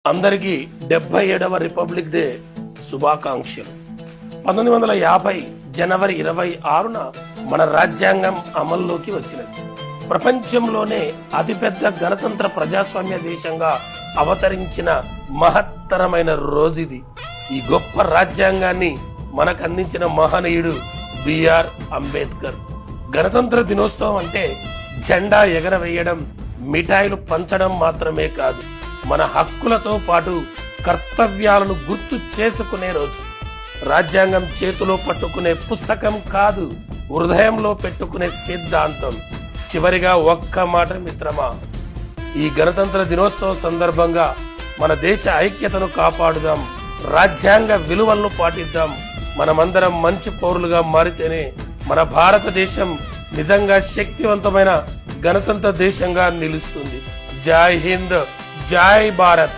అందరికీ 77వ republic day శుభాకాంక్షలు. 1950 జనవరి 26న మన రాజ్యాంగం అమల్లోకి వచ్చినది. ప్రపంచంలోనే అతిపెద్ద గణతంత్ర ప్రజాస్వామ్య దేశంగా అవతరించిన మహత్తరమైన రోజుది. ఈ గొప్ప రాజ్యాంగాన్ని మనకు అందించిన మహనీయుడు బిఆర్ అంబేద్కర్. గణతంత్ర దినోత్సవం అంటే జెండా ఎగరవేయడం, మిఠాయిలు పంచడం మాత్రమే కాదు, మన హక్కులతో పాటు కర్తవ్యాలను గుర్తు చేసుకునే రోజు. రాజ్యాంగం చేతిలో పట్టుకునే పుస్తకం కాదు, హృదయంలో పెట్టుకునే సిద్ధాంతం. చివరిగా ఒక్క మాట మిత్రమా, ఈ గణతంత్ర దినోత్సవం సందర్భంగా మన దేశ ఐక్యతను కాపాడుదాం, రాజ్యాంగ విలువలను పాటిద్దాం. మనమందరం మంచి పౌరులుగా మారితేనే మన భారతదేశం నిజంగా శక్తివంతమైన గణతంత్ర దేశంగా నిలుస్తుంది. జై హింద్, జై భారత్.